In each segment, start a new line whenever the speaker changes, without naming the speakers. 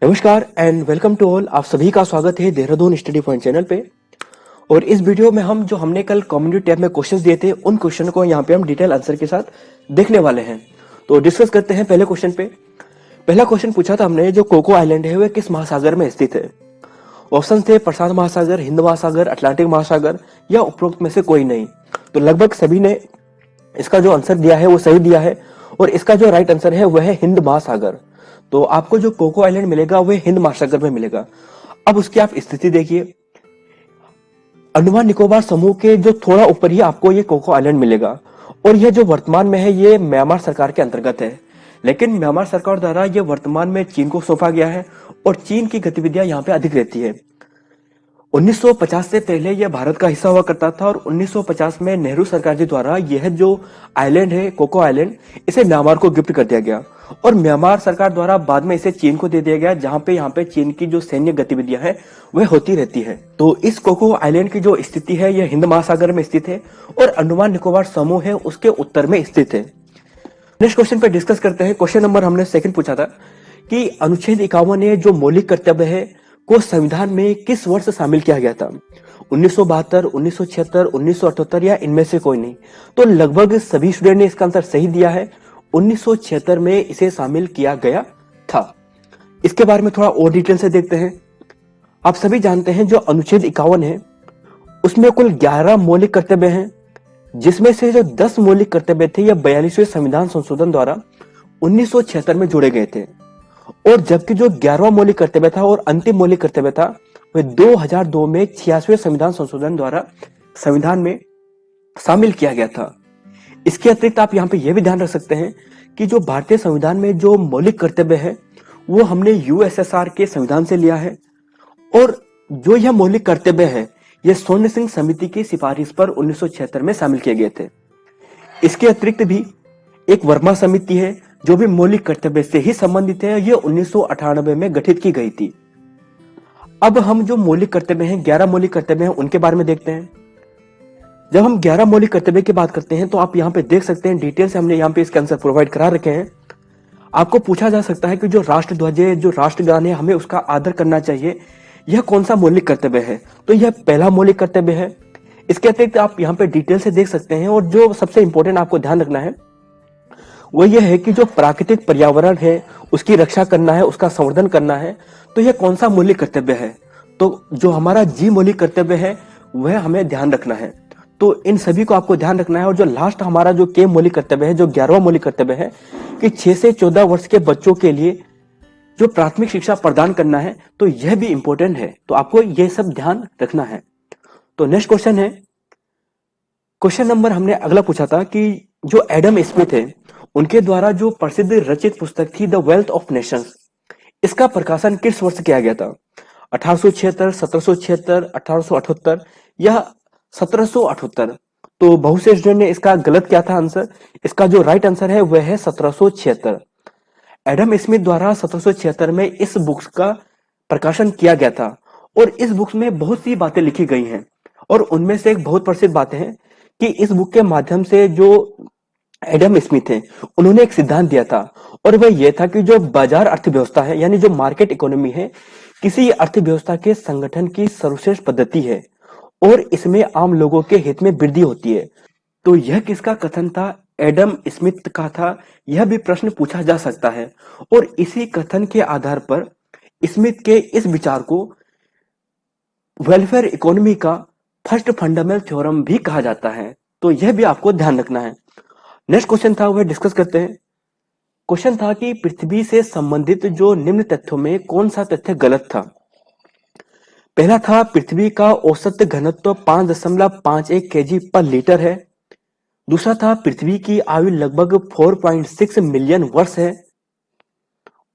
नमस्कार and welcome to all. आप सभी का स्वागत है देहरादून स्टडी पॉइंट चैनल पे। और इस वीडियो में हमने कल कम्युनिटी टैब में क्वेश्चंस दिए थे, उन क्वेश्चन को यहाँ पे हम डिटेल आंसर के साथ देखने वाले हैं। तो डिस्कस करते हैं पहले क्वेश्चन पे। पहला क्वेश्चन पूछा था हमने, जो कोको आइलैंड है वह किस महासागर में स्थित है। ऑप्शन थे प्रशांत महासागर, हिंद महासागर, अटलांटिक महासागर या उपरोक्त में से कोई नहीं। तो लगभग सभी ने इसका जो आंसर दिया है वो सही दिया है, और इसका जो राइट आंसर है वह है हिंद महासागर। तो आपको जो कोको आइलैंड मिलेगा वह हिंद महासागर में मिलेगा। अब उसकी आप स्थिति देखिए, अंडमान निकोबार समूह के जो थोड़ा ऊपर ही आपको ये कोको आइलैंड मिलेगा, और यह जो वर्तमान में है ये म्यांमार सरकार के अंतर्गत है। लेकिन म्यांमार सरकार द्वारा ये वर्तमान में चीन को सौंपा गया है, और चीन की गतिविधियां यहाँ पे अधिक रहती है। 1950 से पहले यह भारत का हिस्सा हुआ करता था, और 1950 में नेहरू सरकार जी द्वारा यह जो आइलैंड है कोको आइलैंड, इसे म्यांमार को गिफ्ट कर दिया गया, और म्यांमार सरकार द्वारा बाद में इसे चीन को दे दिया गया, जहां पे यहाँ पे चीन की जो सैन्य गतिविधियां हैं वह होती रहती है। तो इस कोको आइलैंड की जो स्थिति है यह हिंद महासागर में स्थित है, और अंडमान निकोबार समूह है उसके उत्तर में स्थित है। नेक्स्ट क्वेश्चन पे डिस्कस करते हैं। क्वेश्चन नंबर हमने सेकंड पूछा था कि अनुच्छेद 51 जो मौलिक कर्तव्य है को संविधान में किस वर्ष शामिल किया गया था। 1972, 1976, 1978 या इनमें से कोई नहीं। तो लगभग सभी स्टूडेंट ने इसका आंसर सही दिया है। 1976 में इसे शामिल किया गया था। इसके बारे में थोड़ा और डिटेल से देखते हैं। आप सभी जानते हैं जो अनुच्छेद 51 है उसमें कुल 11 मौलिक कर्तव्य हैं, जिसमें से जो 10 मौलिक कर्तव्य थे यह 42वें संविधान संशोधन द्वारा 1976 में जोड़े गए थे, और जबकि जो 11वां मौलिक कर्तव्य था और अंतिम मौलिक कर्तव्य था वह 2002 में 86वें संविधान संशोधन द्वारा संविधान में शामिल किया गया था। इसके अतिरिक्त आप यहाँ पे यह भी ध्यान रख सकते हैं कि जो भारतीय संविधान में जो मौलिक कर्तव्य है वो हमने यूएसएसआर के संविधान से लिया है, और जो यह मौलिक कर्तव्य है यह स्वर्ण सिंह समिति की सिफारिश पर 1976 में शामिल किए गए थे। इसके अतिरिक्त भी एक वर्मा समिति है जो भी मौलिक कर्तव्य से ही संबंधित है, यह 1998 में गठित की गई थी। अब हम जो मौलिक कर्तव्य हैं, 11 मौलिक कर्तव्य हैं, उनके बारे में देखते हैं। जब हम 11 मौलिक कर्तव्य की बात करते हैं तो आप यहाँ पे देख सकते हैं, डिटेल से हमने यहाँ पे इसके आंसर प्रोवाइड करा रखे हैं। आपको पूछा जा सकता है कि जो राष्ट्रध्वज है, जो राष्ट्रगान है, हमें उसका आदर करना चाहिए, यह कौन सा मौलिक कर्तव्य है। तो यह पहला मौलिक कर्तव्य है। इसके अतिरिक्त आप यहाँ पे डिटेल से देख सकते हैं, और जो सबसे इंपॉर्टेंट आपको ध्यान रखना है वो यह है कि जो प्राकृतिक पर्यावरण है उसकी रक्षा करना है, उसका संवर्धन करना है। तो यह कौन सा मौलिक कर्तव्य है। तो जो हमारा जी मौलिक कर्तव्य है वह हमें ध्यान रखना है। तो इन सभी को आपको ध्यान रखना है। और जो लास्ट हमारा जो के मौलिक कर्तव्य है, जो 11वां मौलिक कर्तव्य है कि 6 से 14 वर्ष के बच्चों के लिए जो प्राथमिक शिक्षा प्रदान करना है, तो यह भी इंपॉर्टेंट है। तो आपको यह सब ध्यान रखना है। तो नेक्स्ट क्वेश्चन है, क्वेश्चन नंबर हमने अगला पूछा था कि जो एडम स्मिथ है उनके द्वारा जो प्रसिद्ध रचित पुस्तक थी द वेल्थ ऑफ नेशंस, इसका प्रकाशन किस वर्ष किया गया था। 1876, 1776, 1878 या 1778। तो बहुत से स्टूडेंट ने इसका गलत किया था आंसर। इसका जो राइट आंसर है वह है 1776। एडम स्मिथ द्वारा 1776 में इस बुक्स का प्रकाशन किया गया था, और इस बुक्स में बहुत सी बातें लिखी गई हैं, और उनमें से एक बहुत प्रसिद्ध बात है कि इस बुक के माध्यम से जो एडम स्मिथ है उन्होंने एक सिद्धांत दिया था, और वह यह था कि जो बाजार अर्थव्यवस्था है, यानी जो मार्केट इकोनॉमी है, किसी अर्थव्यवस्था के संगठन की सर्वश्रेष्ठ पद्धति है, और इसमें आम लोगों के हित में वृद्धि होती है। तो यह किसका कथन था, एडम स्मिथ का था। यह भी प्रश्न पूछा जा सकता है, और इसी कथन के आधार पर स्मिथ के इस विचार को वेलफेयर इकोनॉमी का फर्स्ट फंडामेंटल थ्योरम भी कहा जाता है। तो यह भी आपको ध्यान रखना है। नेक्स्ट क्वेश्चन था वह डिस्कस करते हैं। क्वेश्चन था कि पृथ्वी से संबंधित जो निम्न तथ्यों में कौन सा तथ्य गलत था। पहला था पृथ्वी का औसत घनत्व 5.51 केजी पर लीटर है। दूसरा था पृथ्वी की आयु लगभग 4.6 मिलियन वर्ष है।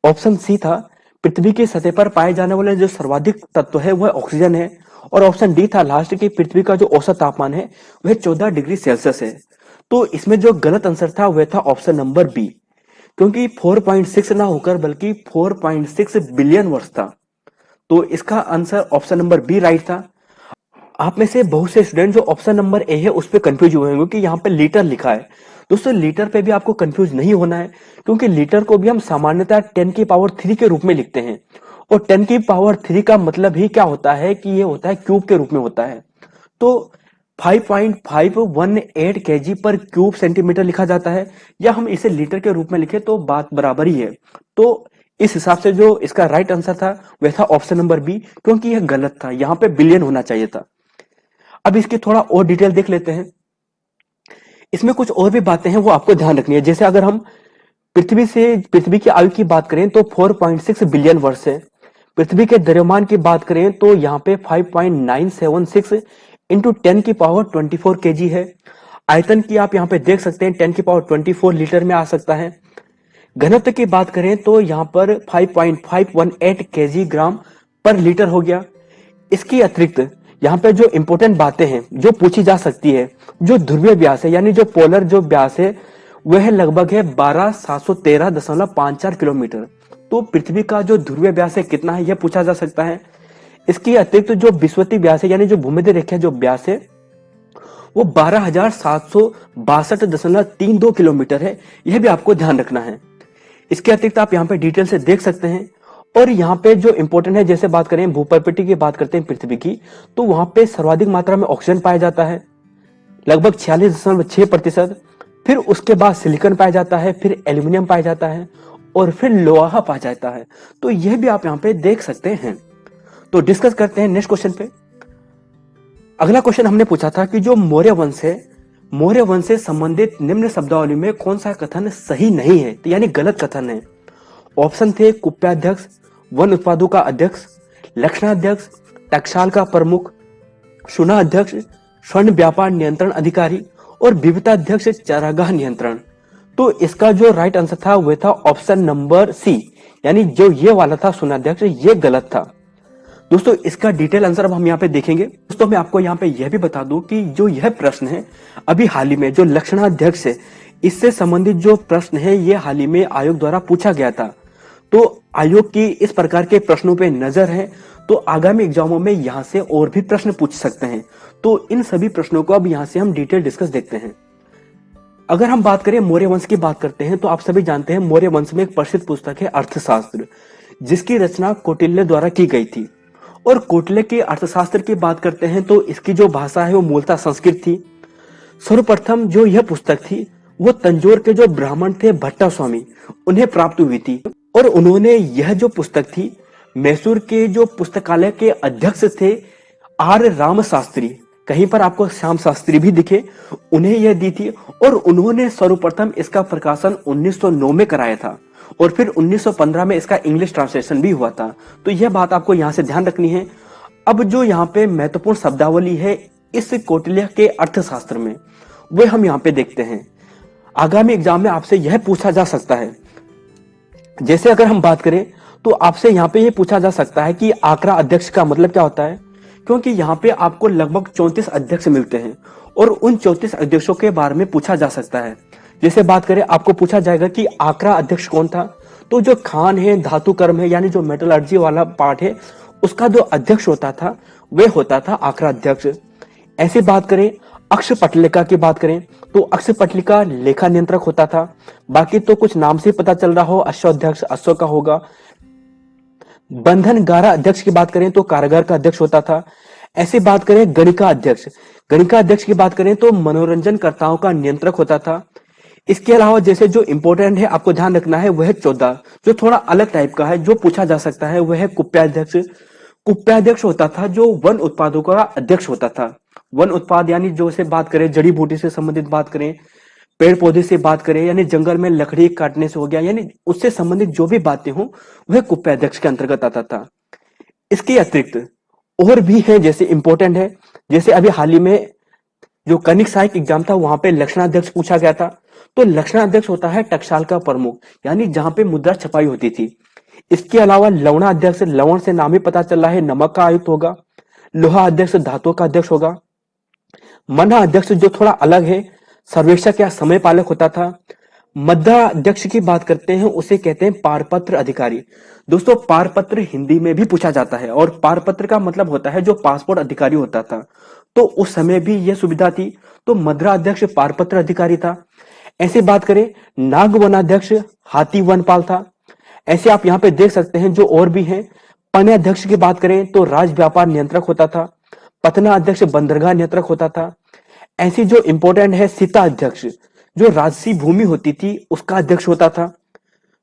ऑप्शन सी था पृथ्वी की सतह पर पाए जाने वाले जो सर्वाधिक तत्व है वह ऑक्सीजन है। और ऑप्शन डी था लास्ट की पृथ्वी का जो औसत तापमान है वह 14 डिग्री सेल्सियस है। तो इसमें जो गलत आंसर था वह था ऑप्शन नंबर बी, क्योंकि 4.6 ना होकर बल्कि 4.6 बिलियन वर्ष था। तो इसका answer option number B right था। आप में से बहुत से स्टूडेंट जो ऑप्शन नंबर ए है उस पर कंफ्यूज हुए होंगे कि यहाँ पे लीटर लिखा है। दोस्तों लीटर पे भी आपको कंफ्यूज नहीं होना है, क्योंकि लीटर को भी हम सामान्यतः 10 की पावर 3 के रूप में लिखते हैं, और 10 की पावर 3 का मतलब ही क्या होता है कि ये होता है क्यूब के रूप में होता है। तो 5.518 केजी पर क्यूब सेंटीमीटर लिखा जाता है, या हम इसे लीटर के रूप में लिखे तो बात बराबर ही है। तो इस हिसाब से जो इसका राइट आंसर था वह था ऑप्शन नंबर बी, क्योंकि यह गलत था, यहां पे बिलियन होना चाहिए था। अब इसकी थोड़ा और डिटेल देख लेते हैं। इसमें कुछ और भी बातें हैं वो आपको ध्यान रखनी है। जैसे अगर हम पृथ्वी की आयु की बात करें तो 4.6 बिलियन वर्ष है। पृथ्वी के द्रव्यमान की बात करें तो यहाँ पे 5.976 इंटू 10 की पावर 24 केजी है। आयतन की आप यहाँ पे देख सकते हैं 10 की पावर 24 लीटर में आ सकता है। घनत्व की बात करें तो यहाँ पर 5.518 केजी ग्राम पर लीटर हो गया। इसके अतिरिक्त यहाँ पे जो इंपॉर्टेंट बातें हैं जो पूछी जा सकती है, जो ध्रुवीय व्यास है यानी जो पोलर जो व्यास है वह लगभग है 12,713.54 किलोमीटर। तो पृथ्वी का जो ध्रुवीय व्यास है कितना है यह पूछा जा सकता है। इसके अतिरिक्त जो विषुवतीय व्यास है यानी जो भूमध्य रेखा जो व्यास है वो 12,762.32 किलोमीटर है, यह भी आपको ध्यान रखना है। इसके अतिरिक्त आप यहाँ पे डिटेल से देख सकते हैं। और यहाँ पे जो इंपॉर्टेंट है, जैसे बात करें भूप्रकृति की बात करते हैं पृथ्वी की, तो वहां पे सर्वाधिक मात्रा में ऑक्सीजन पाया जाता है लगभग 46.6%। फिर उसके बाद सिलिकॉन पाया जाता है, फिर एल्यूमिनियम पाया जाता है और फिर लोहा पाया जाता है। तो यह भी आप यहाँ पे देख सकते हैं। तो डिस्कस करते हैं नेक्स्ट क्वेश्चन पे। अगला क्वेश्चन हमने पूछा था कि जो मौर्य वंश है, मौर्य वंश से संबंधित निम्न शब्दावली में कौन सा कथन सही नहीं है, तो यानी गलत कथन है। ऑप्शन थे कुप्याध्यक्ष, वन उत्पादों का अध्यक्ष, लक्षणाध्यक्ष, टकसाल का प्रमुख, शुनाध्यक्ष, स्वर्ण व्यापार नियंत्रण अधिकारी और विविधाध्यक्ष चारागाह नियंत्रण। तो इसका जो राइट आंसर था वह था ऑप्शन नंबर सी, यानी जो ये वाला था शुनाध्यक्ष, ये गलत था। दोस्तों इसका डिटेल आंसर अब हम यहाँ पे देखेंगे। दोस्तों मैं आपको यहाँ पे यह भी बता दूं कि जो यह प्रश्न है अभी हाल ही में जो लक्षणाध्यक्ष है इससे संबंधित जो प्रश्न है ये हाल ही में आयोग द्वारा पूछा गया था। तो आयोग की इस प्रकार के प्रश्नों पे नजर है, तो आगामी एग्जामों में यहाँ से और भी प्रश्न पूछ सकते हैं। तो इन सभी प्रश्नों को अब यहाँ से हम डिटेल डिस्कस देखते हैं। अगर हम बात करें मौर्य वंश की बात करते हैं तो आप सभी जानते हैं मौर्य वंश में एक प्रसिद्ध पुस्तक है अर्थशास्त्र, जिसकी रचना कौटिल्य द्वारा की गई थी। और कौटिल्य के अर्थशास्त्र की बात करते हैं तो इसकी जो भाषा है वो मूलतः संस्कृत थी। सर्वप्रथम जो यह पुस्तक थी वो तंजौर के जो ब्राह्मण थे भट्टा स्वामी उन्हें प्राप्त हुई थी। और उन्होंने यह जो पुस्तक थी मैसूर के जो पुस्तकालय के अध्यक्ष थे आर राम शास्त्री, कहीं पर आपको श्याम शास्त्री भी दिखे, उन्हें यह दी थी। और उन्होंने सर्वप्रथम इसका प्रकाशन 1909 में कराया था और फिर 1915 में इसका इंग्लिश ट्रांसलेशन भी हुआ था। तो यह बात आपको यहाँ से ध्यान रखनी है। अब जो यहाँ पे महत्वपूर्ण शब्दावली है इस कौटिल्य के अर्थशास्त्र में वह हम यहाँ पे देखते हैं। आगामी एग्जाम में आपसे यह पूछा जा सकता है। जैसे अगर हम बात करें तो आपसे यहाँ पे यह पूछा जा सकता है कि आकरा अध्यक्ष का मतलब क्या होता है, क्योंकि यहाँ पे आपको लगभग 34 अध्यक्ष मिलते हैं और उन 34 अध्यक्षों के बारे में पूछा जा सकता है। जैसे बात करें आपको पूछा जाएगा कि आकरा अध्यक्ष कौन था, तो जो खान है, धातु कर्म है, यानी जो मेटलर्जी वाला पार्ट है उसका जो अध्यक्ष होता था वह होता था आकरा अध्यक्ष। ऐसी बात करें अक्ष पटलिका की बात करें तो अक्ष पटलिका लेखा नियंत्रक होता था। बाकी तो कुछ नाम से पता चल रहा हो, अश्वाध्यक्ष अश्व का होगा। बंधन गारा अध्यक्ष की बात करें तो कारागार का अध्यक्ष होता था। ऐसी बात करें गणिका अध्यक्ष, गणिका अध्यक्ष की बात करें तो मनोरंजन कर्ताओं का नियंत्रक होता था। इसके अलावा जैसे जो इंपॉर्टेंट है आपको ध्यान रखना है वह 14 जो थोड़ा अलग टाइप का है जो पूछा जा सकता है वह है कुप्याध्यक्ष। कुप्याध्यक्ष होता था जो वन उत्पादों का अध्यक्ष होता था। वन उत्पाद यानी जो से बात करें जड़ी बूटी से संबंधित बात करें, पेड़ पौधे से बात करें, यानी जंगल में लकड़ी काटने से हो गया, यानी उससे संबंधित जो भी बातें हो वह कुप्याध्यक्ष के अंतर्गत आता था। इसके अतिरिक्त और भी है जैसे इंपॉर्टेंट है, जैसे अभी हाल ही में जो कनिक सहायक एग्जाम था वहां पे लक्षणाध्यक्ष पूछा गया था। तो लक्षणाध्यक्ष होता है टकसाल का प्रमुख, यानी जहां पे मुद्रा छपाई होती थी। इसके अलावा लवणा अध्यक्ष, लवण से नाम ही पता चल रहा है नमक का आयुक्त होगा। लोहा अध्यक्ष धातुओं का अध्यक्ष होगा। मना अध्यक्ष जो थोड़ा अलग है, सर्वेक्षक या समय पालक होता था। मध्य अध्यक्ष की बात करते हैं उसे कहते हैं पारपत्र अधिकारी। दोस्तों पारपत्र हिंदी में भी पूछा जाता है और पारपत्र का मतलब होता है जो पासपोर्ट अधिकारी होता था। तो उस समय भी यह सुविधा थी, तो मद्रा अध्यक्ष पारपत्र अधिकारी था। ऐसे बात करें नाग वनाध्यक्ष हाथी वनपाल था। ऐसे आप यहाँ पे देख सकते हैं जो और भी हैं। पण्य अध्यक्ष की बात करें तो राज व्यापार नियंत्रक होता था। पतना अध्यक्ष बंदरगाह नियंत्रक होता था। ऐसी जो इंपॉर्टेंट है सीता अध्यक्ष, जो राजसी भूमि होती थी उसका अध्यक्ष होता था।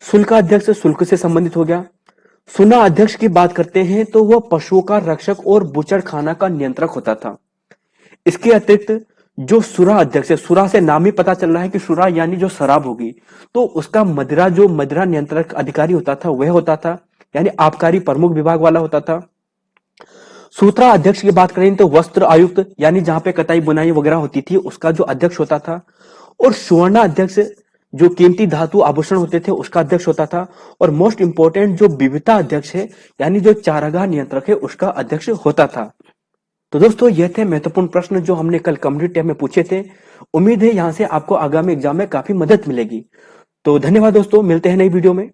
शुल्क अध्यक्ष शुल्क से संबंधित हो गया। सुना अध्यक्ष की बात करते हैं तो वह पशुओं का रक्षक और बुचड़ खाना का नियंत्रक होता था। इसके अतिरिक्त जो सुरा अध्यक्ष है, सुरा से नाम ही पता चल रहा है कि सुरा यानी जो शराब होगी, तो उसका मदिरा जो मदिरा नियंत्रक अधिकारी होता था वह होता था, यानी आबकारी प्रमुख विभाग वाला होता था। सूत्रा अध्यक्ष की बात करें तो वस्त्र आयुक्त, यानी जहां पे कताई बुनाई वगैरह होती थी उसका जो अध्यक्ष होता था। और सुवर्णा अध्यक्ष जो कीमती धातु आभूषण होते थे उसका अध्यक्ष होता था। और मोस्ट इंपोर्टेंट जो विविधता अध्यक्ष है, यानी जो चारागाह नियंत्रक है, उसका अध्यक्ष होता था। तो दोस्तों ये थे महत्वपूर्ण प्रश्न जो हमने कल कम्युनिटी टैब में पूछे थे। उम्मीद है यहाँ से आपको आगामी एग्जाम में काफी मदद मिलेगी। तो धन्यवाद दोस्तों, मिलते हैं नई वीडियो में।